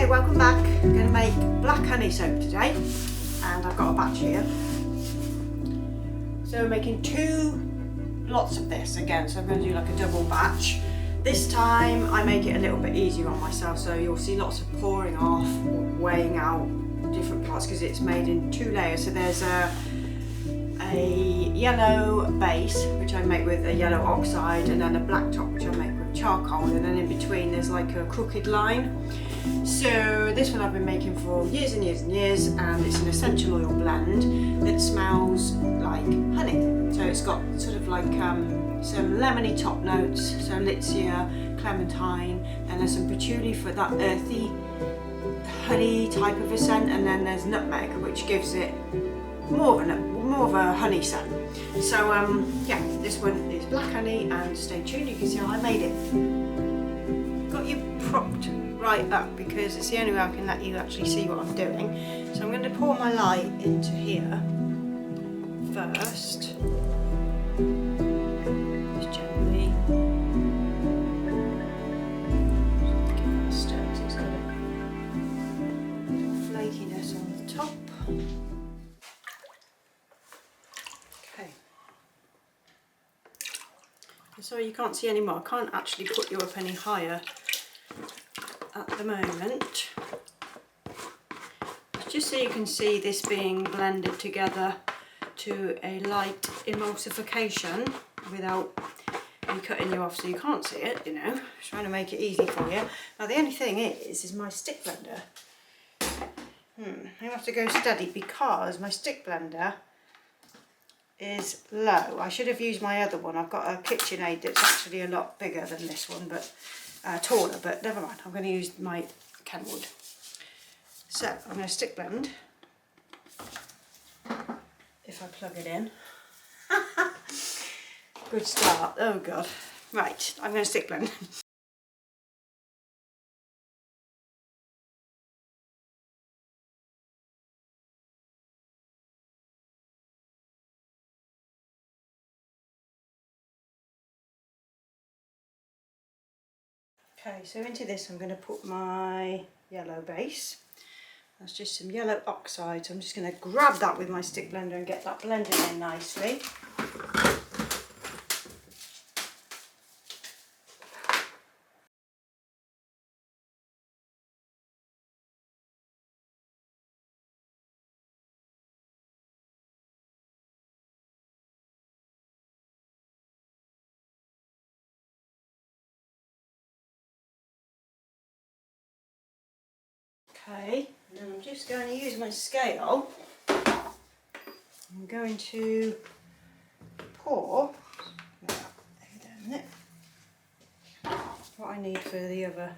Okay, welcome back. I'm going to make black honey soap today, and I've got a batch here. So we're making 2 lots of this again, so I'm going to do like a double batch. This time I make it a little bit easier on myself, so you'll see lots of pouring off, weighing out different parts because it's made in 2 layers. So there's a yellow base which I make with a yellow oxide, and then a black top which I make with charcoal, and then in between there's like a crooked line. So this one I've been making for years and years and years, and it's an essential oil blend that smells like honey. So it's got sort of like some lemony top notes, so Litzia, clementine, and there's some patchouli for that earthy honey type of a scent, and then there's nutmeg which gives it more of a honey scent. So yeah, this one is black honey, and stay tuned, you can see how I made it. Got you propped right up because it's the only way I can let you actually see what I'm doing. So I'm going to pour my light into here first, just gently. Give that a stir because it's got a flakiness on the top. Okay. Sorry you can't see anymore. I can't actually put you up any higher at the moment. Just so you can see this being blended together to a light emulsification without me cutting you off so you can't see it, you know. Just trying to make it easy for you. Now the only thing is my stick blender. I have to go steady because my stick blender is low. I should have used my other one. I've got a KitchenAid that's actually a lot bigger than this one, but taller, but never mind. I'm going to use my Kenwood. So I'm going to stick blend. If I plug it in. Good start. Oh god. Right, I'm going to stick blend. Okay, so into this I'm going to put my yellow base. That's just some yellow oxide, so I'm just going to grab that with my stick blender and get that blended in nicely. Okay, and then I'm just going to use my scale. I'm going to pour what I need for the other,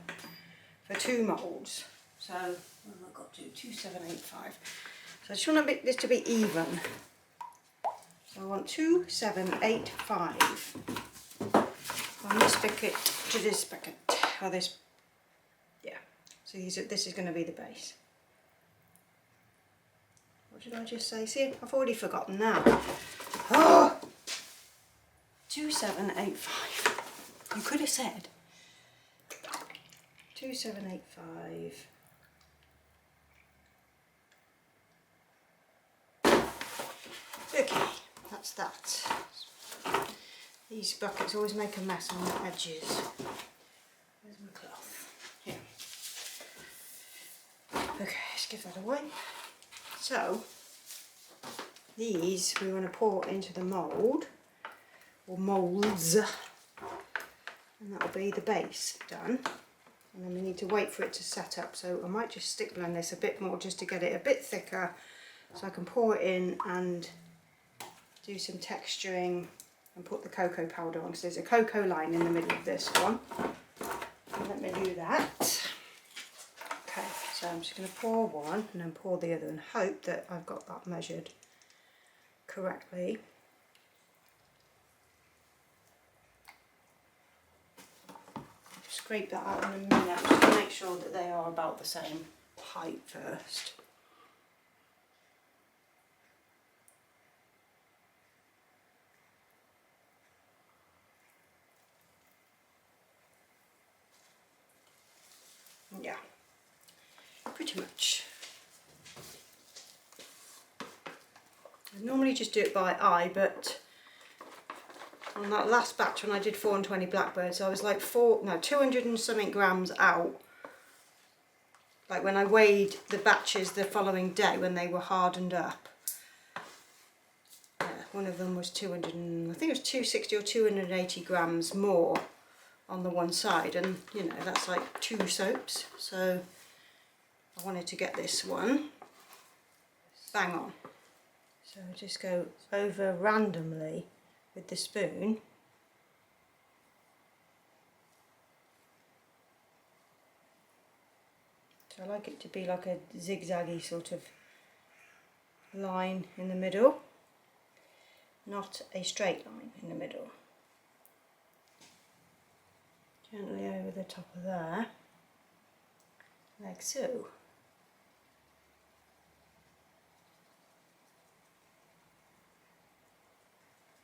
for 2 moulds. So what have I got to do? 2785. So I just want this to be even. So I want 2785 from this spigot to this spigot, or this, yeah. So this is going to be the base. What did I just say? See, I've already forgotten now. Oh, 2785. You could have said 2785. Okay, that's that. These buckets always make a mess on the edges. Where's my cloth? Here. Okay, let's give that away. So, these we want to pour into the mould, or moulds, and that will be the base done. And then we need to wait for it to set up, so I might just stick blend this a bit more just to get it a bit thicker, so I can pour it in and do some texturing and put the cocoa powder on, because there's a cocoa line in the middle of this one. So let me do that. Okay, so I'm just going to pour one and then pour the other and hope that I've got that measured correctly. Scrape that out in a minute, just to make sure that they are about the same height first. Yeah. much. I normally just do it by eye, but on that last batch when I did 420 blackbirds, I was like 200 and something grams out. Like when I weighed the batches the following day when they were hardened up. Yeah, one of them was 200 and, I think it was 260 or 280 grams more on the one side, and you know, that's like 2 soaps. So I wanted to get this one bang on. So I just go over randomly with the spoon. So I like it to be like a zigzaggy sort of line in the middle, not a straight line in the middle. Gently over the top of there, like so.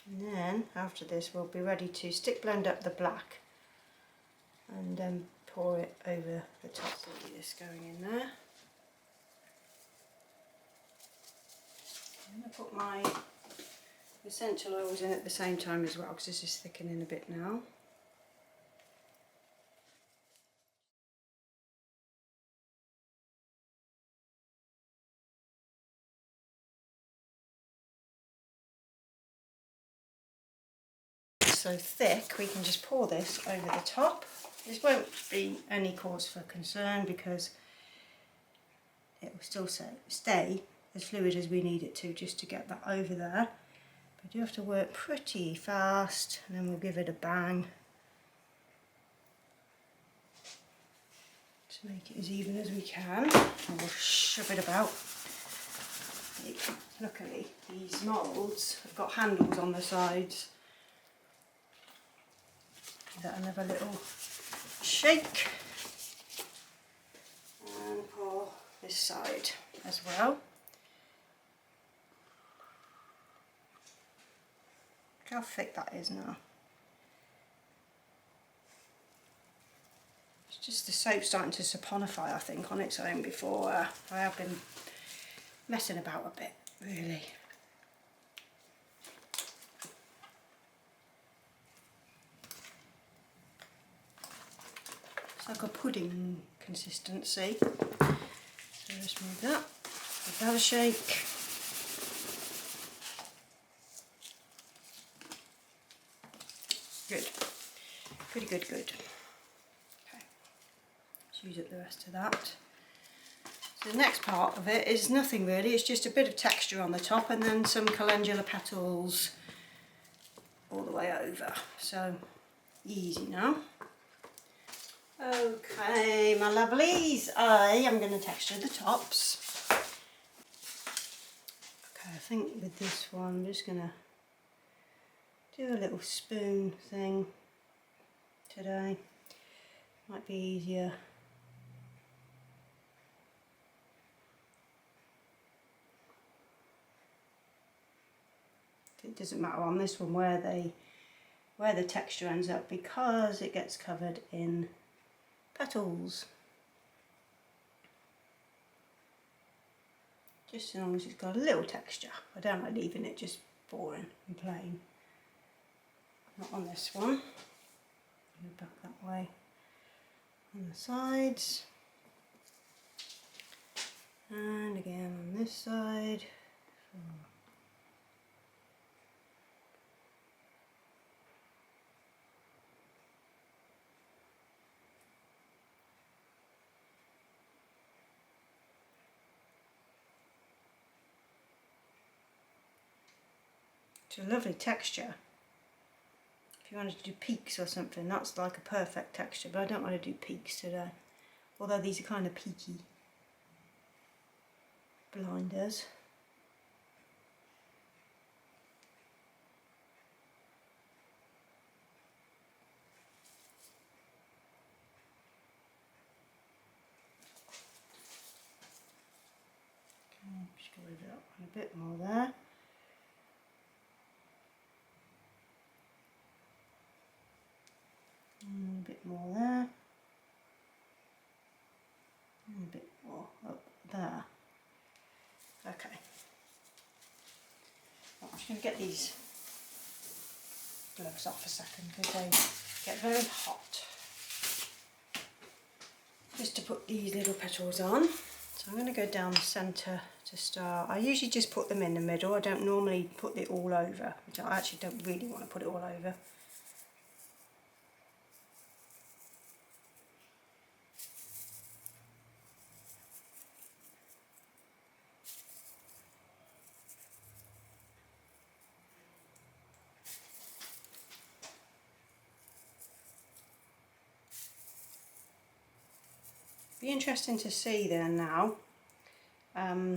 And then after this we'll be ready to stick blend up the black and pour it over the top. See this going in there. I'm going to put my essential oils in at the same time as well, because this is thickening a bit now. So thick, we can just pour this over the top. This won't be any cause for concern because it will still stay as fluid as we need it to, just to get that over there. But you have to work pretty fast, and then we'll give it a bang to make it as even as we can, and we'll shove it about. Luckily these moulds have got handles on the sides. Give that another little shake and pour this side as well. Look how thick that is now. It's just the soap starting to saponify, I think, on its own before. I have been messing about a bit, really. It's like a pudding consistency. So just move that. Give that a shake. Good. Pretty good, good. Okay. Let's use up the rest of that. So the next part of it is nothing really, it's just a bit of texture on the top and then some calendula petals all the way over. So easy now. Okay, my lovelies, I am going to texture the tops. Okay, I think with this one I'm just going to do a little spoon thing today. Might be easier. It doesn't matter on this one where the texture ends up, because it gets covered in petals. Just as long as it's got a little texture. I don't like leaving it just boring and plain. Not on this one. Go back that way on the sides. And again on this side. It's a lovely texture. If you wanted to do peaks or something, that's like a perfect texture, but I don't want to do peaks today. Although these are kind of peaky blinders. Okay, just go over that one a bit more there. And a bit more there. And a bit more up. just going to get these gloves off a second because they get very hot. Just to put these little petals on. So I'm going to go down the centre to start. I usually just put them in the middle. I don't normally put it all over, which I actually don't really want to put it all over. Be interesting to see then now how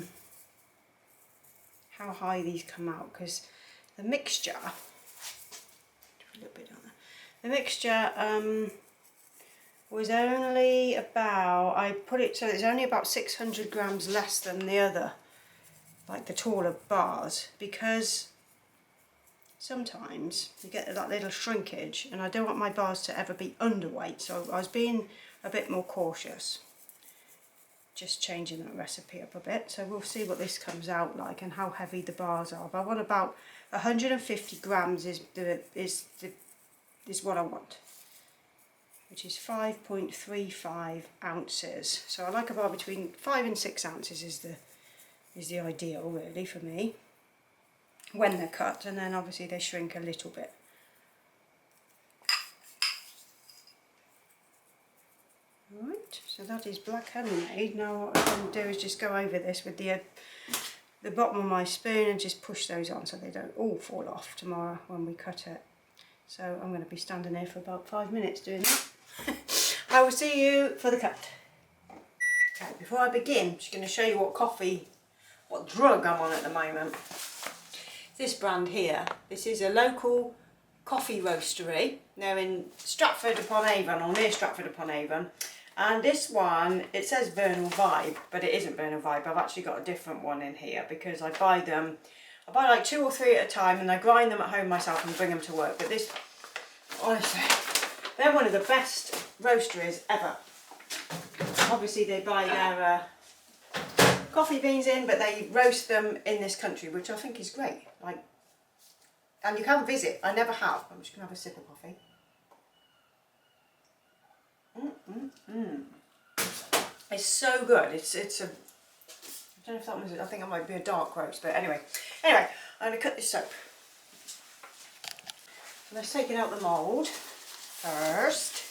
high these come out, because the mixture, a little bit on there. The mixture was only about, I put it so it's only about 600 grams less than the other, like the taller bars, because sometimes you get that little shrinkage and I don't want my bars to ever be underweight, so I was being a bit more cautious. Just changing that recipe up a bit, so we'll see what this comes out like and how heavy the bars are. But I want about 150 grams is what I want, which is 5.35 ounces. So I like a bar between 5 and 6 ounces is the ideal really for me when they're cut, and then obviously they shrink a little bit. Right, so that is black honey. Now what I'm going to do is just go over this with the bottom of my spoon and just push those on so they don't all fall off tomorrow when we cut it. So I'm going to be standing here for about 5 minutes doing that. I will see you for the cut. Okay, before I begin, I'm just going to show you what drug I'm on at the moment. This brand here, this is a local coffee roastery, now in Stratford-upon-Avon, or near Stratford-upon-Avon. And this one, it says Vernal Vibe, but it isn't Vernal Vibe. I've actually got a different one in here because I buy like 2 or 3 at a time and I grind them at home myself and bring them to work. But this, honestly, they're one of the best roasteries ever. Obviously they buy their coffee beans in, but they roast them in this country, which I think is great. Like, and you can visit. I never have. I'm just going to have a sip of coffee. It's so good. It's a, I don't know if that was, I think it might be a dark roast, but anyway, I'm going to cut this soap. Let's take it out the mould first.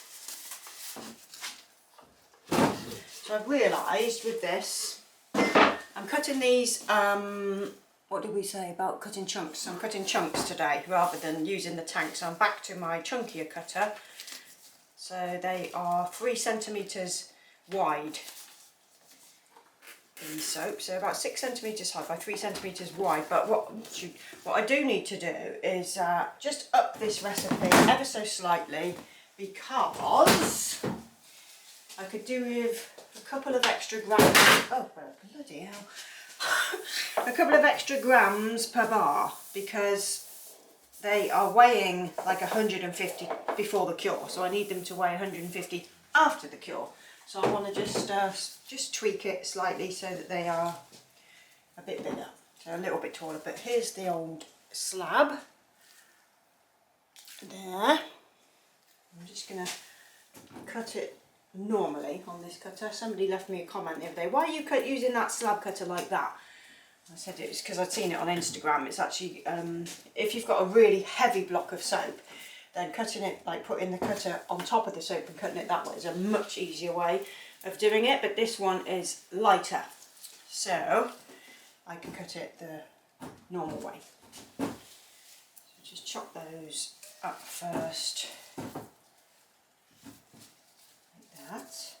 So I've realised with this, I'm cutting these, what did we say about cutting chunks? I'm cutting chunks today rather than using the tank, so I'm back to my chunkier cutter. So they are 3 centimetres wide, these soaps, so about 6 centimetres high by 3 centimetres wide. But what I do need to do is just up this recipe ever so slightly, because I could do with a couple of extra grams, oh well, bloody hell, a couple of extra grams per bar, because they are weighing like 150 before the cure, so I need them to weigh 150 after the cure. So I want to just tweak it slightly so that they are a bit bigger, so a little bit taller. But here's the old slab there. I'm just going to cut it normally on this cutter. Somebody left me a comment the other day, why are you using that slab cutter like that? I said it's because I'd seen it on Instagram. It's actually, if you've got a really heavy block of soap, then cutting it, like putting the cutter on top of the soap and cutting it that way is a much easier way of doing it. But this one is lighter, so I can cut it the normal way. So just chop those up first, like that.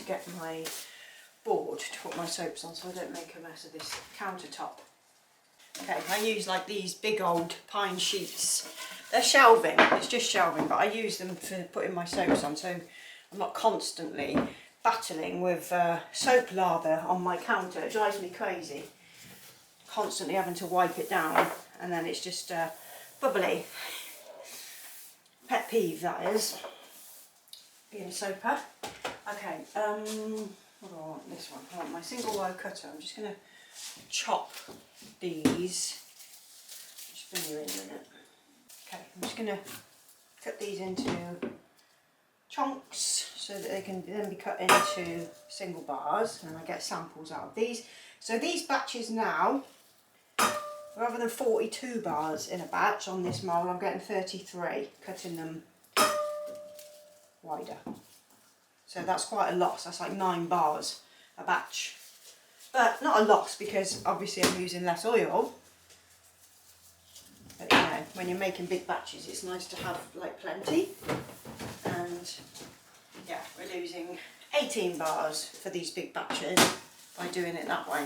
Get my board to put my soaps on so I don't make a mess of this countertop. Okay, I use like these big old pine sheets. They're shelving, it's just shelving, but I use them for putting my soaps on, so I'm not constantly battling with soap lather on my counter. It drives me crazy, constantly having to wipe it down, and then it's just bubbly. Pet peeve, that is, being a soaper. I Okay, what do I want? This one. I want my single wire cutter. I'm just going to chop these. Just bring you in a minute. Okay, I'm just going to cut these into chunks so that they can then be cut into single bars, and I get samples out of these. So these batches now, rather than 42 bars in a batch on this mould, I'm getting 33, cutting them wider. So that's quite a loss. That's like 9 bars a batch. But not a loss because obviously I'm using less oil. But you know, when you're making big batches, it's nice to have like plenty. And yeah, we're losing 18 bars for these big batches by doing it that way.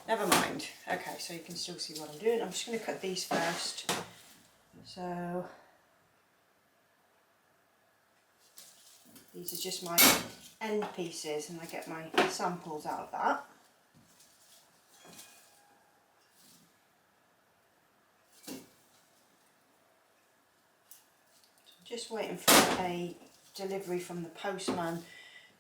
Never mind. Okay, so you can still see what I'm doing. I'm just going to cut these first. So these are just my end pieces, and I get my samples out of that. Just waiting for a delivery from the postman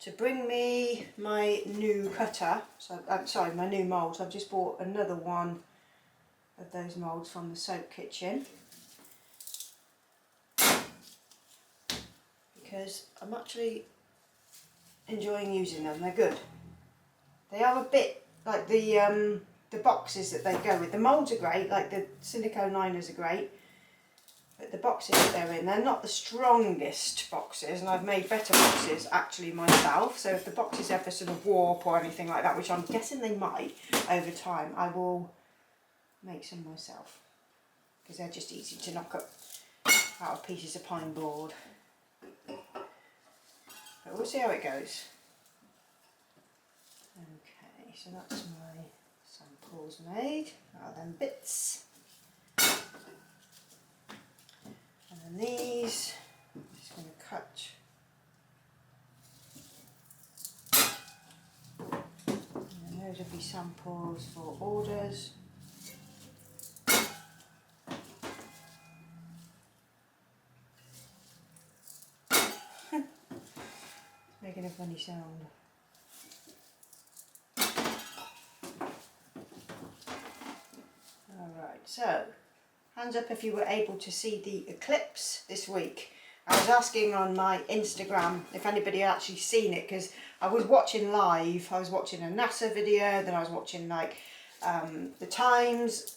to bring me my new cutter. So, sorry, my new mould. So I've just bought another one of those moulds from the soap kitchen because I'm actually enjoying using them. They're good. They are a bit like the boxes that they go with. The moulds are great, like the silicone liners are great. But the boxes that they're in, they're not the strongest boxes, and I've made better boxes actually myself. So if the boxes ever sort of warp or anything like that, which I'm guessing they might over time, I will make some myself because they're just easy to knock up out of pieces of pine board. But we'll see how it goes. Okay, so that's my samples made out of them bits. And then these, I'm just going to cut. And those will be samples for orders. It's making a funny sound. Alright, so hands up if you were able to see the eclipse this week. I was asking on my Instagram if anybody had actually seen it, because I was watching live. I was watching a NASA video, then I was watching like the Times,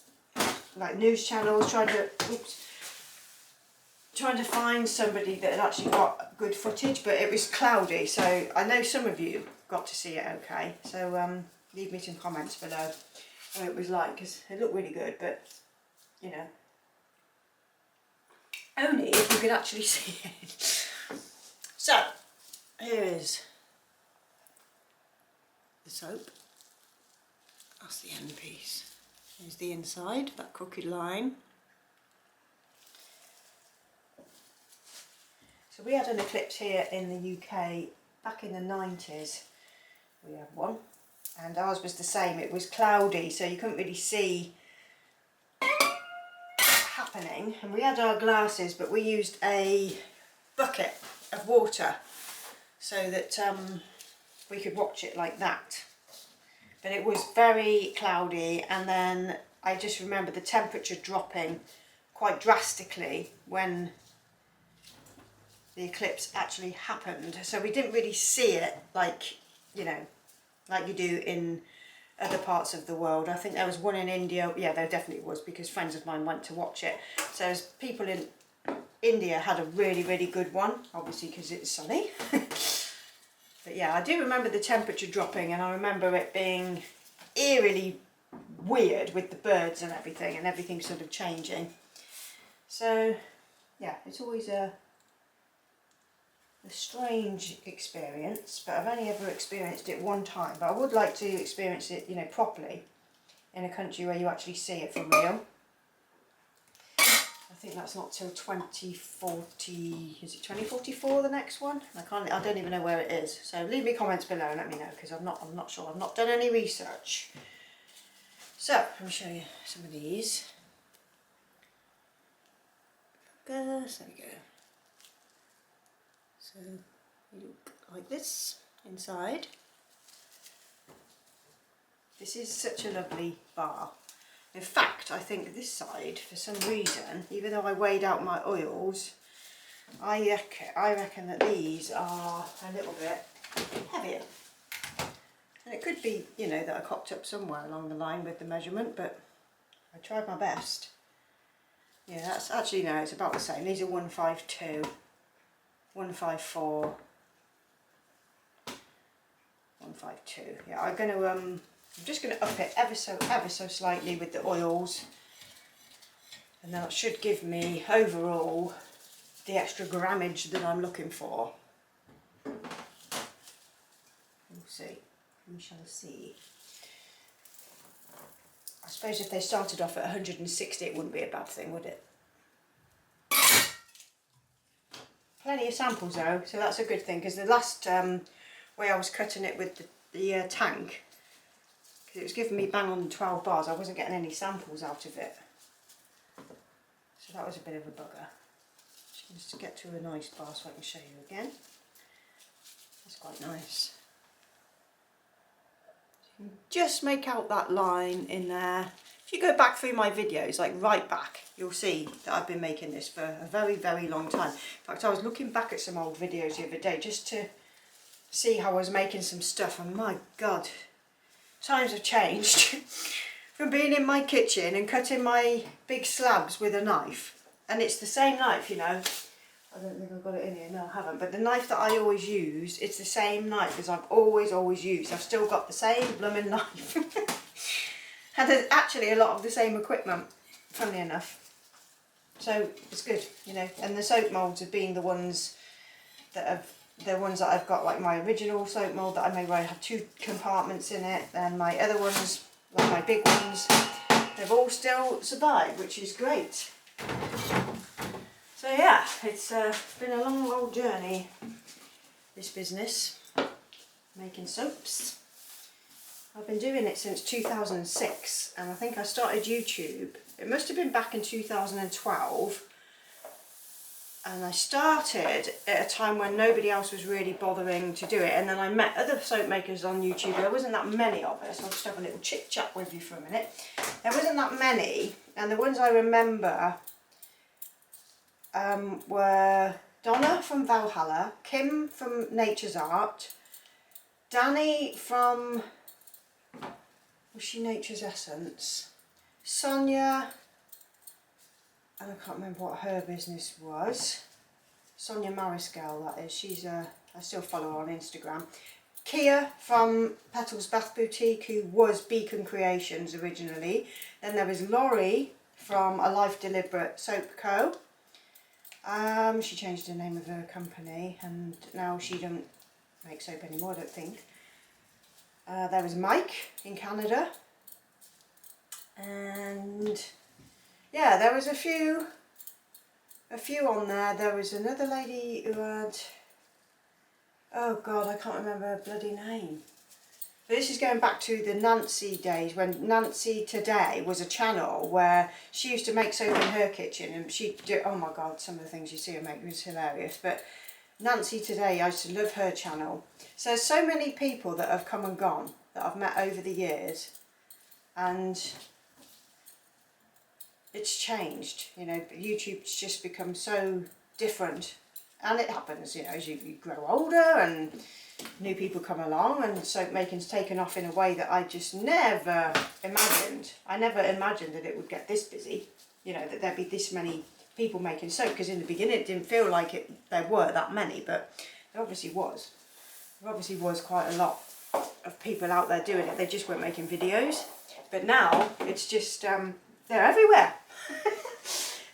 like news channels, trying to find somebody that had actually got good footage, but it was cloudy. So I know some of you got to see it okay. So leave me some comments below what it was like, because it looked really good, but you know, only if you could actually see it. So, here is the soap. That's the end piece. Here's the inside, that crooked line. So we had an eclipse here in the UK back in the 90s. We had one, and ours was the same. It was cloudy, so you couldn't really see happening, and we had our glasses, but we used a bucket of water so that we could watch it like that. But it was very cloudy, and then I just remember the temperature dropping quite drastically when the eclipse actually happened. So we didn't really see it like, you know, like you do in other parts of the world. I think there was one in India. Yeah, there definitely was, because friends of mine went to watch it. So people in India had a really, really good one, obviously because it's sunny. But yeah, I do remember the temperature dropping, and I remember it being eerily weird with the birds and everything sort of changing. So yeah, it's always a strange experience, but I've only ever experienced it one time. But I would like to experience it, you know, properly in a country where you actually see it for real. I think that's not till 2040. Is it 2044 the next one? I don't even know where it is. So leave me comments below and let me know, because I'm not sure. I've not done any research. So let me show you some of these. There we go. So they look like this. inside. This is such a lovely bar. In fact, I think this side, for some reason, even though I weighed out my oils, I reckon that these are a little bit heavier. And it could be, you know, that I cocked up somewhere along the line with the measurement, but I tried my best. Yeah, that's actually, no, it's about the same. These are 152, 154, 152. Yeah, I'm just going to up it ever so slightly with the oils, and that should give me overall the extra grammage that I'm looking for. We'll see. We shall see. I suppose if they started off at 160, it wouldn't be a bad thing, would it? Plenty of samples though, so that's a good thing, because the last way I was cutting it with the tank, because it was giving me bang on 12 bars, I wasn't getting any samples out of it. So that was a bit of a bugger. Just to get to a nice bar so I can show you again. That's quite nice. Just make out that line in there. If you go back through my videos, like right back, you'll see that I've been making this for a very, very long time. In fact, I was looking back at some old videos the other day just to see how I was making some stuff, and my God, times have changed. From being in my kitchen and cutting my big slabs with a knife, and it's the same knife, you know. I don't think I've got it in here, no I haven't, but the knife that I always use, it's the same knife as I've always used. I've still got the same blooming knife. And there's actually a lot of the same equipment, funnily enough. So it's good, you know. And the soap moulds have been the ones that I've got, like my original soap mould that I made where I had 2 compartments in it, and my other ones, like my big ones, they've all still survived, which is great. So yeah, it's been a long old journey, this business, making soaps. I've been doing it since 2006, and I think I started YouTube, it must have been back in 2012, and I started at a time when nobody else was really bothering to do it, and then I met other soap makers on YouTube. There wasn't that many of us. I'll just have a little chit chat with you for a minute. There wasn't that many, and the ones I remember were Donna from Valhalla, Kim from Nature's Art, Danny from, was she Nature's Essence, Sonia, and I can't remember what her business was, Sonia Mariscal that is, she's I still follow her on Instagram, Kia from Petals Bath Boutique, who was Beacon Creations originally, then there was Laurie from A Life Deliberate Soap Co. She changed the name of her company, and now she don't make soap anymore, I don't think. There was Mike in Canada, and yeah, there was a few on there. There was another lady who had, oh God, I can't remember her bloody name. But this is going back to the Nancy days, when Nancy Today was a channel where she used to make soap in her kitchen, and she'd do, oh my God, some of the things you see her make was hilarious. But Nancy Today, I used to love her channel. So there's so many people that have come and gone that I've met over the years, and it's changed, you know. YouTube's just become so different, and it happens, you know, as you grow older and new people come along, and soap making's taken off in a way that I just never imagined. I never imagined that it would get this busy, you know, that there'd be this many people making soap, because in the beginning it didn't feel like there were that many, but there obviously was. There obviously was quite a lot of people out there doing it. They just weren't making videos. But now it's just, they're everywhere.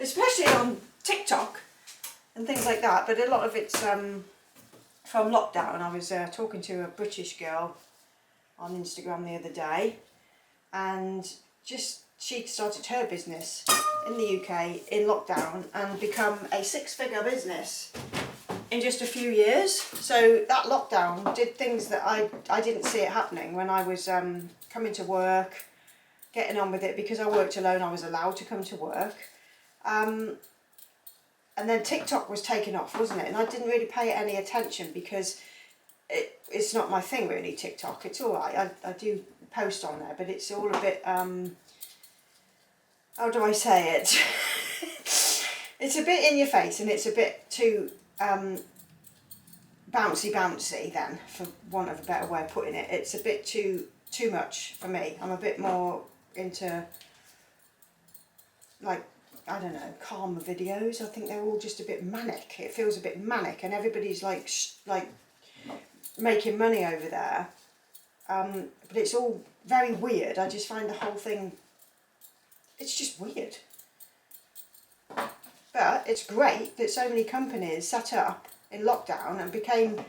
Especially on TikTok and things like that. But a lot of it's from lockdown. I was talking to a British girl on Instagram the other day, and just she'd started her business in the UK in lockdown and become a 6-figure business in just a few years. So that lockdown did things that I didn't see it happening when I was coming to work, getting on with it. Because I worked alone, I was allowed to come to work. And then TikTok was taken off, wasn't it? And I didn't really pay it any attention, because it's not my thing really, TikTok. It's alright, I do post on there, but it's all a bit, how do I say it? It's a bit in your face, and it's a bit too bouncy then, for want of a better way of putting it. It's a bit too much for me. I'm a bit more into, like, I don't know, calmer videos. I think they're all just a bit manic. It feels a bit manic, and everybody's like making money over there. But it's all very weird. I just find the whole thing, it's just weird. But it's great that so many companies set up in lockdown and became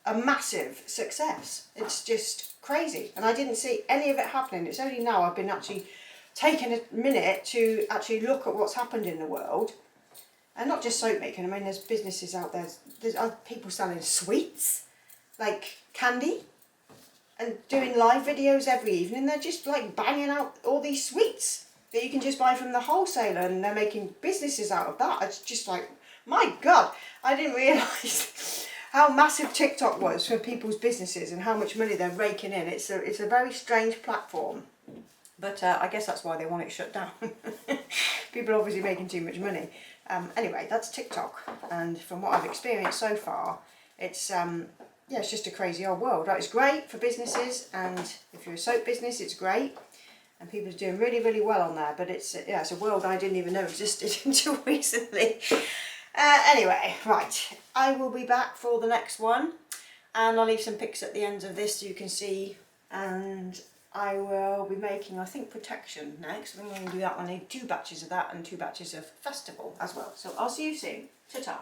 a massive success. It's just crazy, and I didn't see any of it happening. It's only now I've been actually taking a minute to actually look at what's happened in the world, and not just soap making. I mean, there's businesses out there, there's people selling sweets, like candy, and doing live videos every evening. They're just like banging out all these sweets that you can just buy from the wholesaler, and they're making businesses out of that. It's just like, my God, I didn't realise how massive TikTok was for people's businesses and how much money they're raking in. It's a very strange platform, but I guess that's why they want it shut down. People are obviously making too much money. Anyway, that's TikTok, and from what I've experienced so far, it's yeah, it's just a crazy old world. Right, it's great for businesses, and if you're a soap business, it's great. And people are doing really, really well on there, but it's a world I didn't even know existed until recently. Anyway, right, I will be back for the next one, and I'll leave some pics at the end of this so you can see, and I will be making, I think, protection next. I think I'm going to do that one. I need 2 batches of that and 2 batches of festival as well. So I'll see you soon. Ta-ta.